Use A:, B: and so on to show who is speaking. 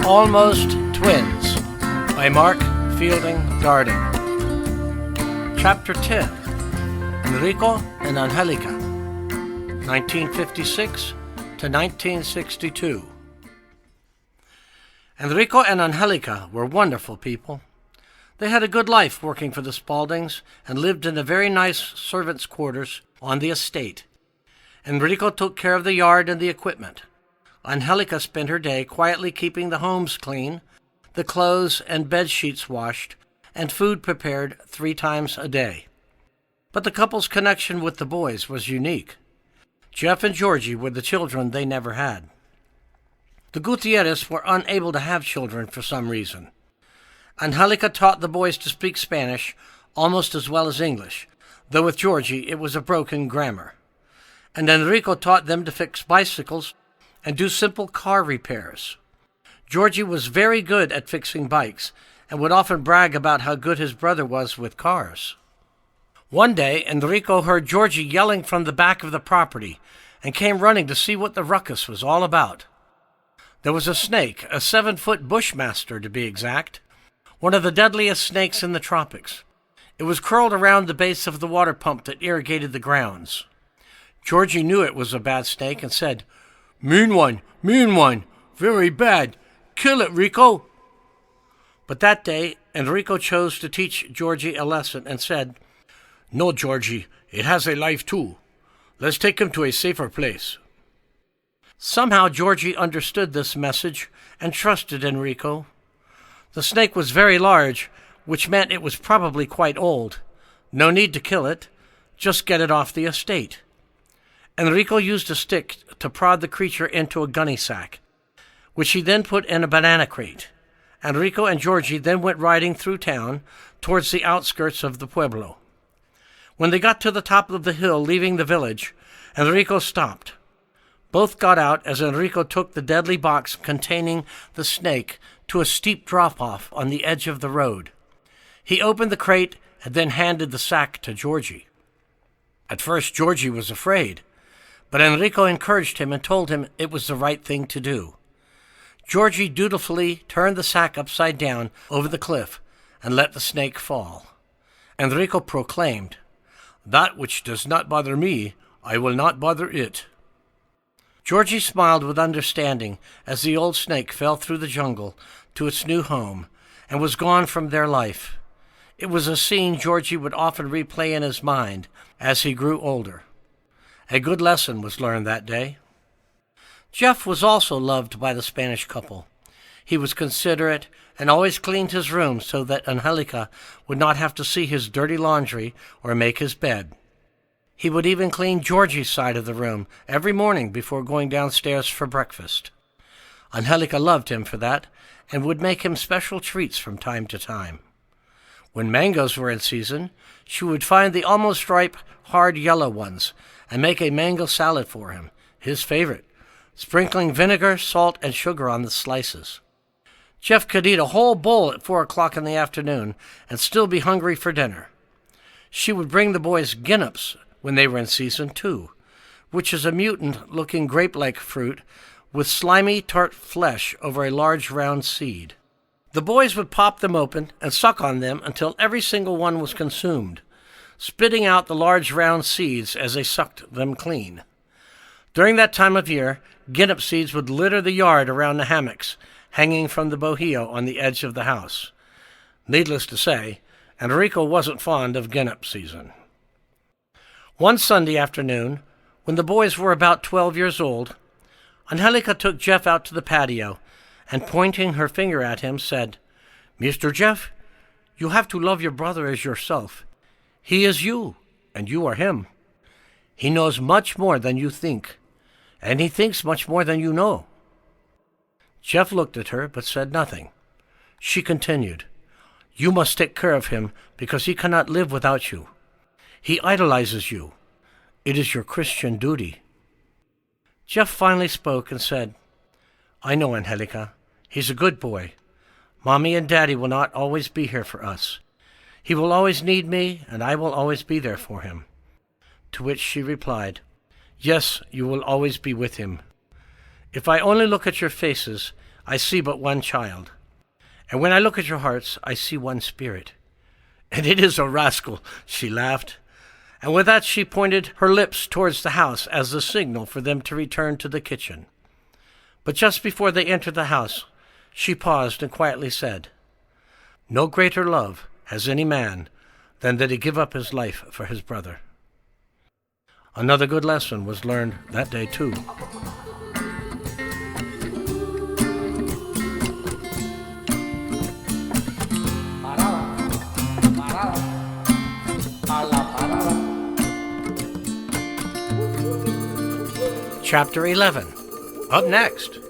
A: Almost Twins by Mark Fielding Darden. Chapter 10. Enrico and Angelica, 1956 to 1962. Enrico and Angelica were wonderful people. They had a good life working for the Spauldings and lived in a very nice servants' quarters on the estate. Enrico took care of the yard and the equipment. Angelica spent her day quietly keeping the homes clean, the clothes and bed sheets washed, and food prepared 3 times a day. But the couple's connection with the boys was unique. Geoffe and Georgie were the children they never had. The Gutierrez were unable to have children for some reason. Angelica taught the boys to speak Spanish almost as well as English, though with Georgie it was a broken grammar. And Enrico taught them to fix bicycles and do simple car repairs. Georgie was very good at fixing bikes and would often brag about how good his brother was with cars. One day, Enrico heard Georgie yelling from the back of the property and came running to see what the ruckus was all about. There was a snake, a 7-foot bushmaster to be exact, one of the deadliest snakes in the tropics. It was curled around the base of the water pump that irrigated the grounds. Georgie knew it was a bad snake and said, mean one, very bad. Kill it, Rico." But that day, Enrico chose to teach Georgie a lesson and said, "No, Georgie, it has a life too. Let's take him to a safer place." Somehow Georgie understood this message and trusted Enrico. The snake was very large, which meant it was probably quite old. No need to kill it, just get it off the estate. Enrico used a stick to prod the creature into a gunny sack, which he then put in a banana crate. Enrico and Georgie then went riding through town towards the outskirts of the pueblo. When they got to the top of the hill leaving the village, Enrico stopped. Both got out as Enrico took the deadly box containing the snake to a steep drop-off on the edge of the road. He opened the crate and then handed the sack to Georgie. At first Georgie was afraid, but Enrico encouraged him and told him it was the right thing to do. Georgie dutifully turned the sack upside down over the cliff and let the snake fall. Enrico proclaimed, "That which does not bother me, I will not bother it." Georgie smiled with understanding as the old snake fell through the jungle to its new home and was gone from their life. It was a scene Georgie would often replay in his mind as he grew older. A good lesson was learned that day. Geoffe was also loved by the Spanish couple. He was considerate and always cleaned his room so that Angelica would not have to see his dirty laundry or make his bed. He would even clean Georgie's side of the room every morning before going downstairs for breakfast. Angelica loved him for that and would make him special treats from time to time. When mangoes were in season, she would find the almost ripe, hard yellow ones and make a mango salad for him, his favorite, sprinkling vinegar, salt, and sugar on the slices. Geoffe could eat a whole bowl at 4 o'clock in the afternoon and still be hungry for dinner. She would bring the boys ginnups when they were in season, too, which is a mutant-looking grape-like fruit with slimy, tart flesh over a large round seed. The boys would pop them open and suck on them until every single one was consumed, spitting out the large round seeds as they sucked them clean. During that time of year, ginnup seeds would litter the yard around the hammocks hanging from the bohio on the edge of the house. Needless to say, Enrico wasn't fond of ginnup season. One Sunday afternoon, when the boys were about 12 years old, Angelica took Geoffe out to the patio and, pointing her finger at him, said, "Mr. Geoffe, you have to love your brother as yourself. He is you, and you are him. He knows much more than you think, and he thinks much more than you know." Geoffe looked at her, but said nothing. She continued, "You must take care of him, because he cannot live without you. He idolizes you. It is your Christian duty." Geoffe finally spoke and said, "I know, Angelica. He's a good boy. Mommy and Daddy will not always be here for us. He will always need me, and I will always be there for him." To which she replied, "Yes, you will always be with him. If I only look at your faces, I see but one child. And when I look at your hearts, I see one spirit. And it is a rascal," she laughed. And with that she pointed her lips towards the house as the signal for them to return to the kitchen. But just before they entered the house, she paused and quietly said, "No greater love has any man than that he give up his life for his brother." Another good lesson was learned that day too. Chapter 11. Up next.